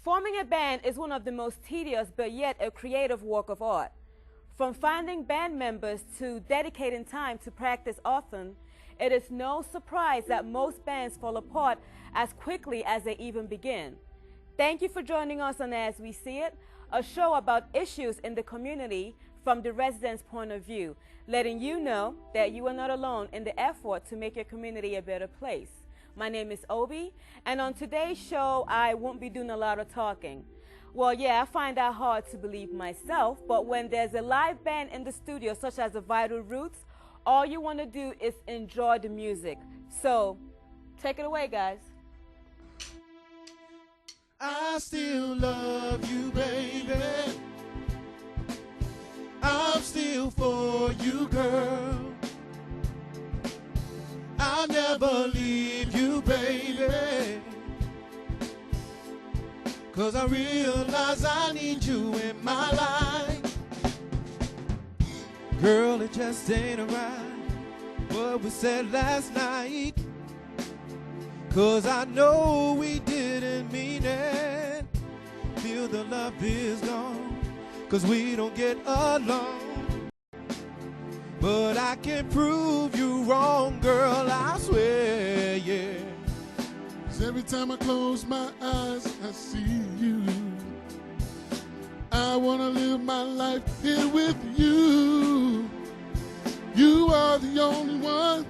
Forming a band is one of the most tedious but yet a creative work of art. From finding band members to dedicating time to practice often, it is no surprise that most bands fall apart as quickly as they even begin. Thank you for joining us on As We See It, a show about issues in the community from the residents' point of view, letting you know that you are not alone in the effort to make your community a better place. My name is Oby, and on today's show, I won't be doing a lot of talking. Well, yeah, I find that hard to believe myself, but when there's a live band in the studio, such as the Vital Roots, all you want to do is enjoy the music. So, take it away, guys. I still love you, baby. I'm still for you, girl. I'll never leave you, baby. 'Cause I realize I need you in my life. Girl, it just ain't right what we said last night. 'Cause I know we didn't mean it. Feel the love is gone, 'cause we don't get along. But I can prove you wrong, girl, I swear, yeah. 'Cause every time I close my eyes, I see you. I wanna live my life here with you. You are the only one.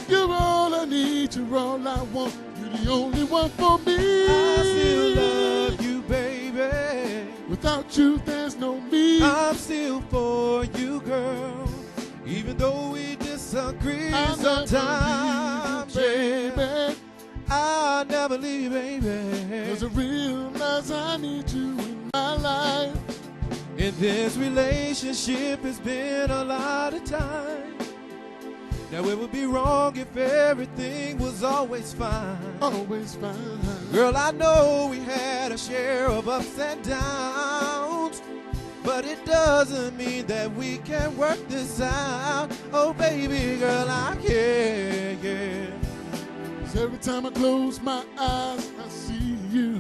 You're all I need, you're all I want. You're the only one for me. I still love you, baby. Without you, there's no me. I'm still for you, girl. Even though we disagree sometimes, baby. I'll never leave you, baby. 'Cause I realize I need you in my life. In this relationship, it's been a lot of time. Now it would be wrong if everything was always fine. Always fine. Girl, I know we had a share of ups and downs, but it doesn't mean that we can't work this out. Oh, baby girl, I care, yeah. 'Cause every time I close my eyes, I see you.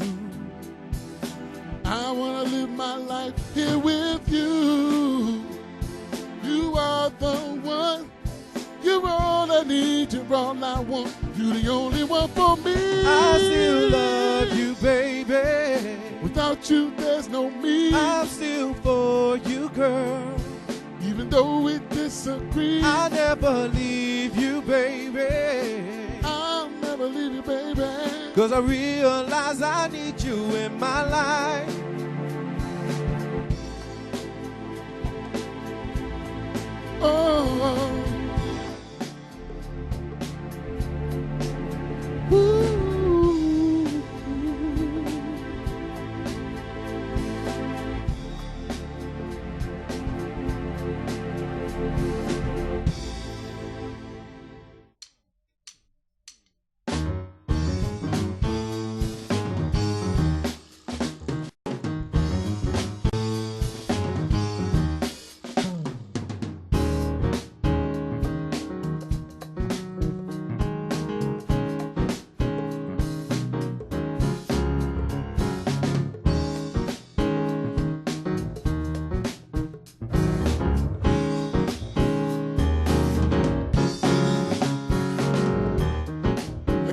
I wanna live my life here with you. You are the one. You're all I need, you're all I want. You're the only one for me. I still love you, baby. Without you, there's no me. I'm still for you, girl. Even though we disagree, I'll never leave you, baby. I'll never leave you, baby. 'Cause I realize I need you in my life. Oh.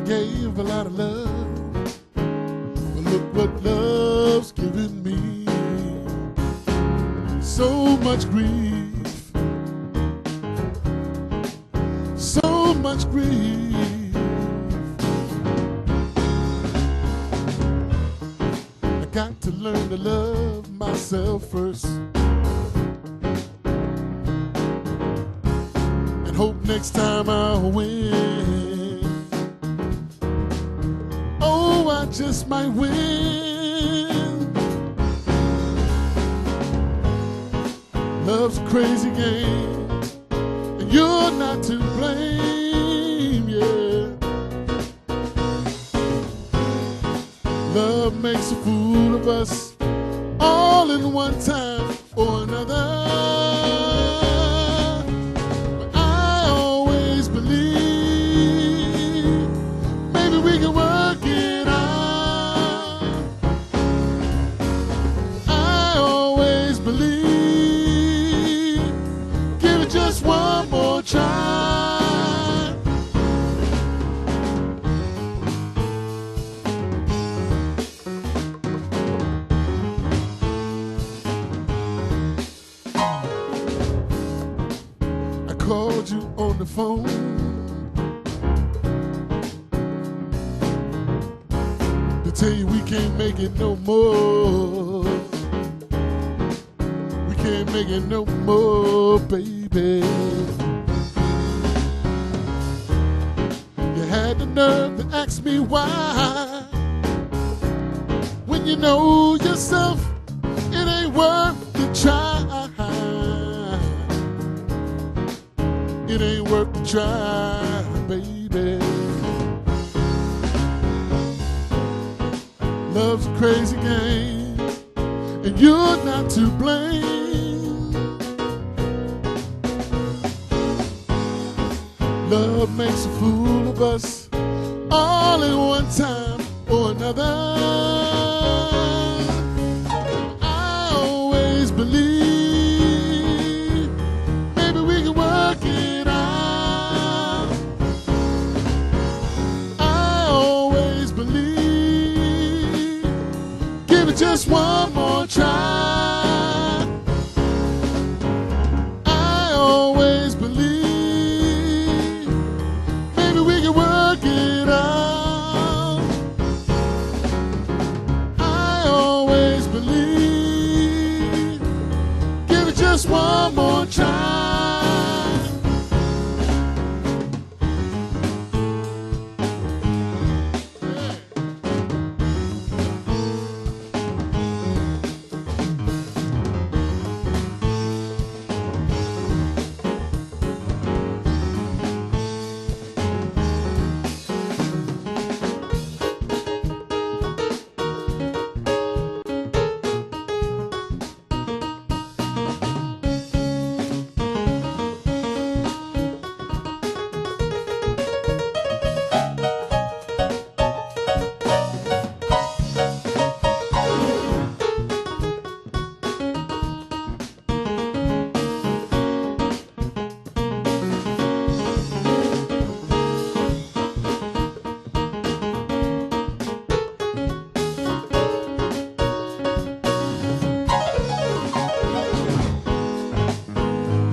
Gave a lot of love, but look what love's given me. So much grief, so much grief. I got to learn to love myself first, and hope next time I'll win. I just might win. Love's a crazy game, and you're not to blame, yeah. Love makes a fool of us all in one time or another. But I always believe maybe we can work it out. phone. To tell you we can't make it no more. We can't make it no more, baby. You had the nerve to ask me why, when you know yourself it ain't worth the try. It ain't worth the try, baby. Love's a crazy game, and you're not to blame. Love makes a fool of us all at one time or another. I always believe maybe we can work it out. I always believe, give it just one more try. I always believe maybe we can work it out. I always believe, give it just one more try.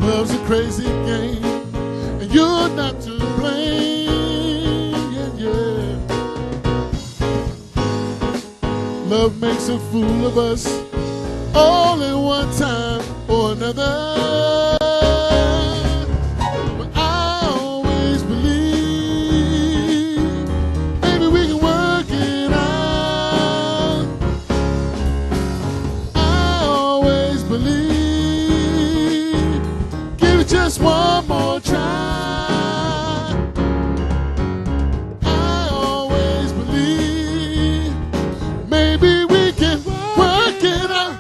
Love's a crazy game, and you're not to blame. Yeah, yeah. Love makes a fool of us all at one time or another. But I always believe maybe we can work it out. I always believe, just one more try. I always believe maybe we can work it out,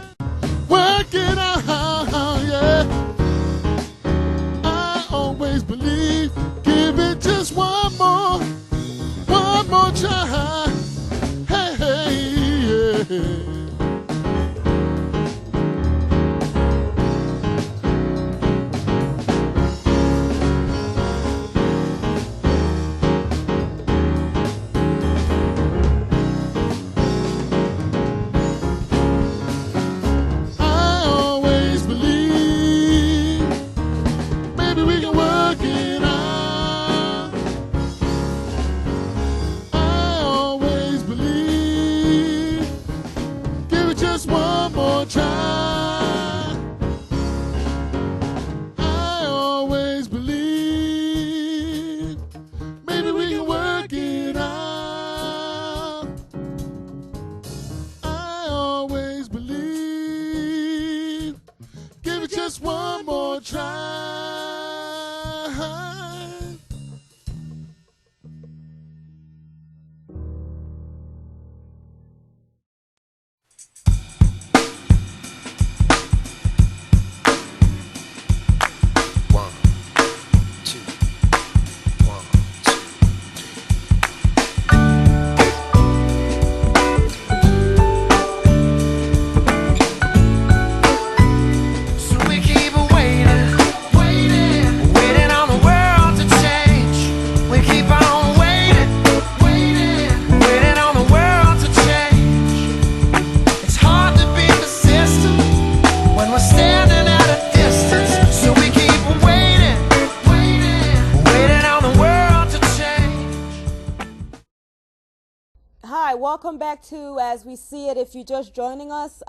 yeah. I always believe, give it just one more try. Hey, hey, yeah. Hi, welcome back to As We See It. If you're just joining us,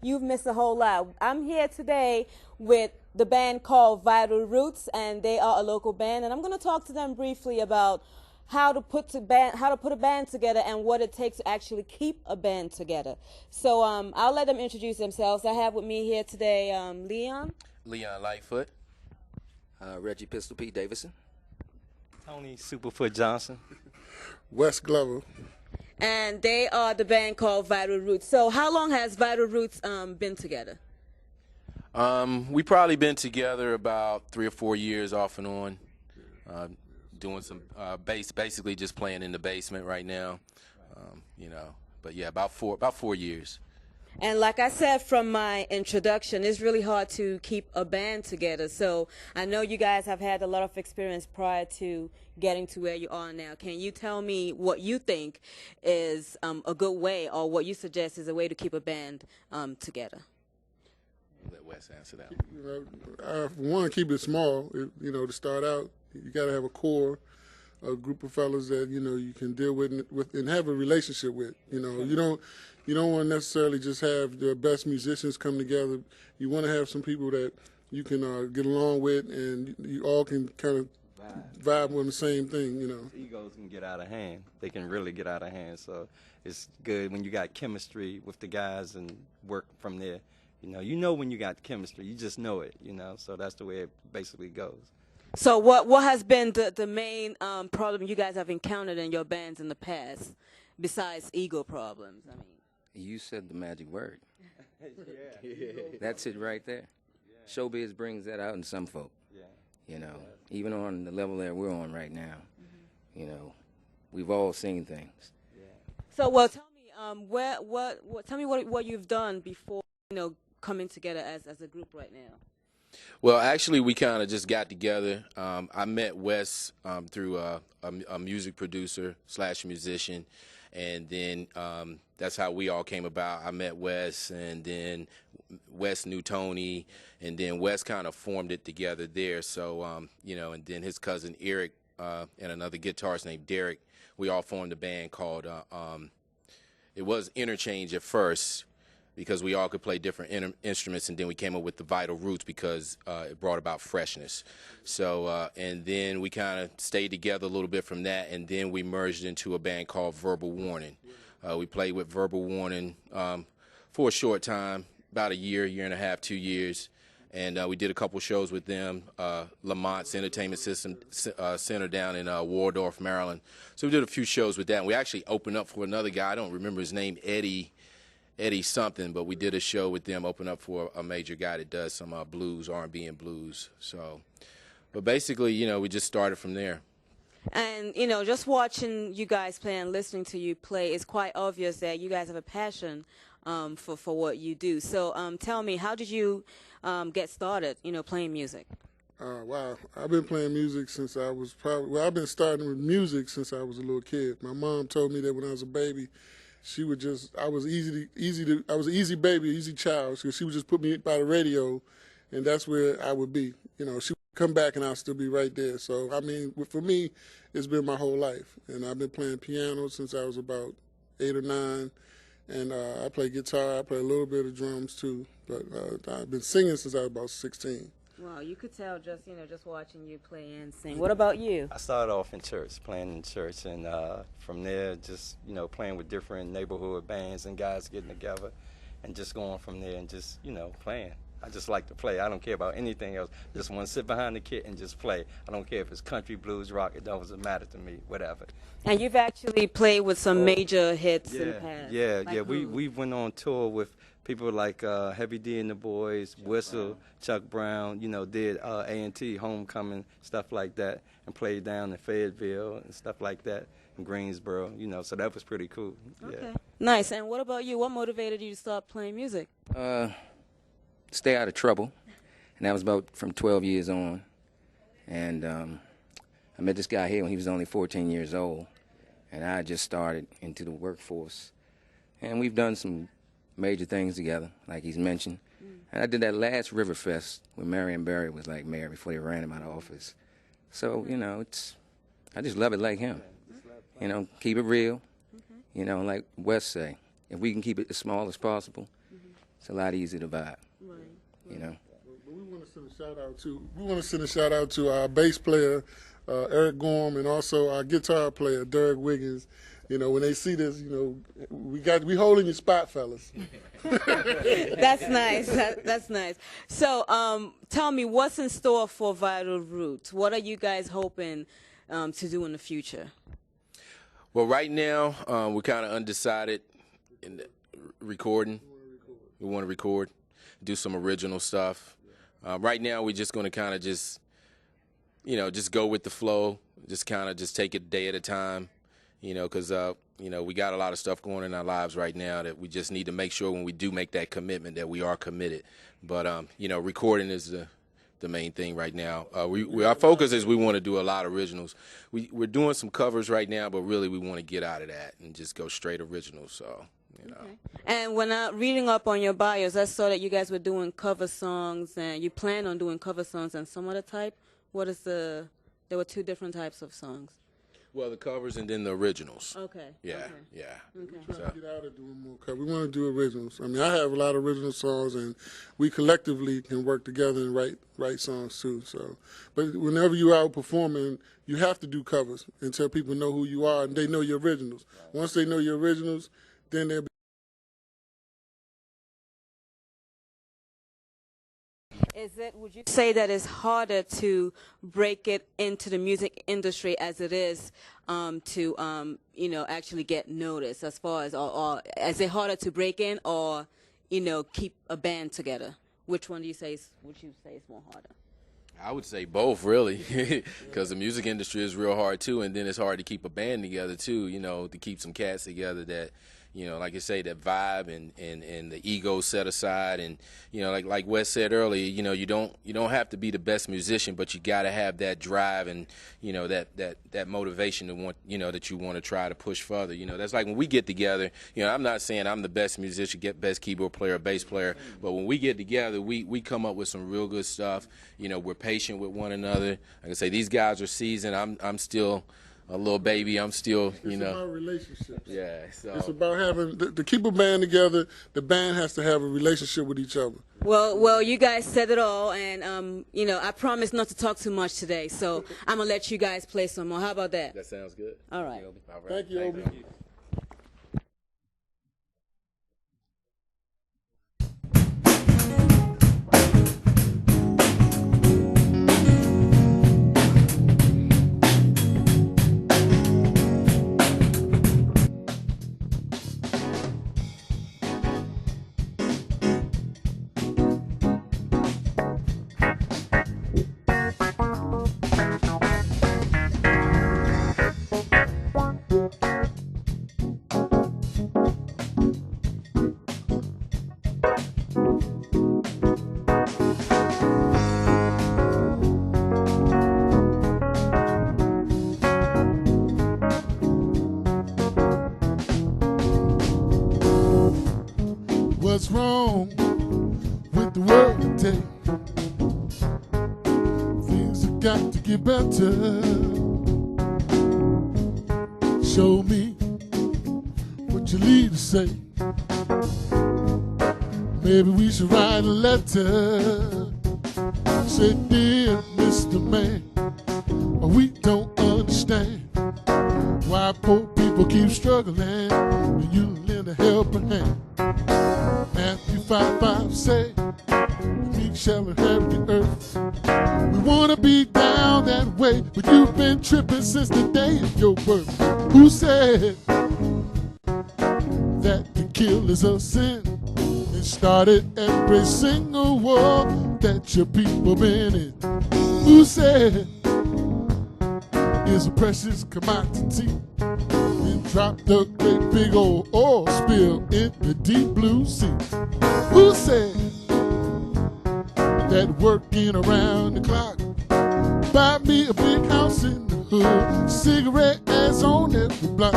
you've missed a whole lot. I'm here today with the band called Vital Roots, and they are a local band, and I'm going to talk to them briefly about how to put a band together and what it takes to actually keep a band together. So I'll let them introduce themselves. I have with me here today Leon Lightfoot, Reggie Pistol Pete Davidson, Tony Superfoot Johnson, Wes Glover. and they are the band called Vital Roots. So how long has Vital Roots been together? We probably been together about 3 or 4 years off and on, doing some basically just playing in the basement right now, But yeah, about 4 years. And like I said from my introduction, it's really hard to keep a band together. So I know you guys have had a lot of experience prior to getting to where you are now. Can you tell me what you think is a good way, or what you suggest is a way to keep a band together? Let Wes answer that. I want to keep it small. To start out, you got to have a core, a group of fellas that you can deal with and have a relationship with. You don't want to necessarily just have the best musicians come together. You want to have some people that you can get along with, and you all can kind of vibe on the same thing. Egos can get out of hand. They can really get out of hand. So it's good when you got chemistry with the guys and work from there. You know when you got chemistry. You just know it. So that's the way it basically goes. So what has been the main problem you guys have encountered in your bands in the past, besides ego problems? I mean, you said the magic word. That's it right there. Yeah. Showbiz brings that out in some folk. Yeah. Even on the level that we're on right now, we've all seen things. Yeah. So, well, tell me, tell me what you've done before, coming together as a group right now. Well, actually, we kind of just got together. I met Wes through a music producer / musician, and then that's how we all came about. I met Wes, and then Wes knew Tony, and then Wes kind of formed it together there. So, and then his cousin Eric and another guitarist named Derek, we all formed a band called, it was Interchange at first, because we all could play different instruments, and then we came up with the Vital Roots because it brought about freshness. So, and then we kind of stayed together a little bit from that, and then we merged into a band called Verbal Warning. We played with Verbal Warning for a short time, about a year and a half, 2 years, and we did a couple shows with them, Lamont's Entertainment System Center down in Waldorf, Maryland. So we did a few shows with that, and we actually opened up for another guy. I don't remember his name, Eddie something, but we did a show with them, open up for a major guy that does some blues, R&B and blues. So, but basically, we just started from there. And, just watching you guys play and listening to you play, it's quite obvious that you guys have a passion for what you do. So tell me, how did you get started, playing music? Wow. I've been playing music since I was I've been starting with music since I was a little kid. My mom told me that when I was a baby, I was an easy baby, easy child. So she would just put me by the radio, and that's where I would be. She would come back and I'll still be right there. So, for me, it's been my whole life. And I've been playing piano since I was about 8 or 9. And I play guitar, I play a little bit of drums too. But I've been singing since I was about 16. Wow, you could tell just watching you play and sing. What about you? I started off in church, playing in church, and from there, just playing with different neighborhood bands and guys getting together, and just going from there and just playing. I just like to play. I don't care about anything else. Just want to sit behind the kit and just play. I don't care if it's country, blues, rock. It doesn't matter to me. Whatever. And you've actually played with some major hits in the past. Yeah. We went on tour with people like Heavy D and the Boys, Whistle, Chuck Brown, did A&T, Homecoming, stuff like that, and played down in Fayetteville and stuff like that, in Greensboro, so that was pretty cool. Okay. Yeah. Nice. And what about you? What motivated you to start playing music? Stay out of trouble, and that was about from 12 years on. And I met this guy here when he was only 14 years old, and I just started into the workforce. And we've done some major things together, like he's mentioned. And I did that last Riverfest when Marion Barry was like mayor before they ran him out of office. So, I just love it like him. Keep it real. You know, like Wes say, if we can keep it as small as possible, it's a lot easier to vibe. Right. You know. We want to send a shout out to our bass player, Eric Gorm, and also our guitar player, Derek Wiggins. You know, when they see this, you know, we holding your spot, fellas. That's nice. That's nice. So, tell me, what's in store for Vital Roots? What are you guys hoping to do in the future? Well, right now, we're kind of undecided in the recording. We want to record, do some original stuff. Right now, we're just going to kind of just go with the flow, just kind of just take it day at a time, you know, because, we got a lot of stuff going on in our lives right now that we just need to make sure when we do make that commitment that we are committed. But, recording is the main thing right now. Our focus is we want to do a lot of originals. We're doing some covers right now, but really we want to get out of that and just go straight originals. So, you know. Okay. And when I'm reading up on your bios, I saw that you guys were doing cover songs, and you plan on doing cover songs and some other type. There were two different types of songs. Well, the covers and then the originals. Okay. Yeah, Okay. yeah. Okay. We're trying to get out of doing more covers. We want to do originals. I mean, I have a lot of original songs, and we collectively can work together and write songs too. So, but whenever you're out performing, you have to do covers until people know who you are and they know your originals. Once they know your originals, then they'll be. Would you say that it's harder to break it into the music industry as it is to actually get noticed, as far as, or is it harder to break in or, keep a band together? Which one would you say is more harder? I would say both, really, because the music industry is real hard too, and then it's hard to keep a band together too, to keep some cats together that, like I say, that vibe and the ego set aside, and like Wes said earlier, you don't have to be the best musician, but you got to have that drive and that motivation to want that you want to try to push further. That's like when we get together. I'm not saying I'm the best musician, best keyboard player, bass player, but when we get together, we come up with some real good stuff. We're patient with one another. Like I say, these guys are seasoned. I'm still a little baby. I'm still, It's about relationships. Yeah. So it's about having to keep a band together. The band has to have a relationship with each other. Well, you guys said it all, and I promise not to talk too much today, so I'm gonna let you guys play some more. How about that? That sounds good. All right. Thank you, Oby. What's wrong with the world today? Things have got to get better. Show me what your leaders say. Maybe we should write a letter. Say, dear Mr. Man, we don't understand why poor people keep struggling when you lend a helping hand. Matthew 5:5 say, we shall inherit the earth. We want to be down that way, but you've been tripping since the day of your birth. Who said that to kill is a sin? It started every single war that your people been in. Who said it's a precious commodity? And dropped a great big old oil spill in the deep blue sea. Who said that working around the clock buy me a big house in the hood, cigarette ads on every block?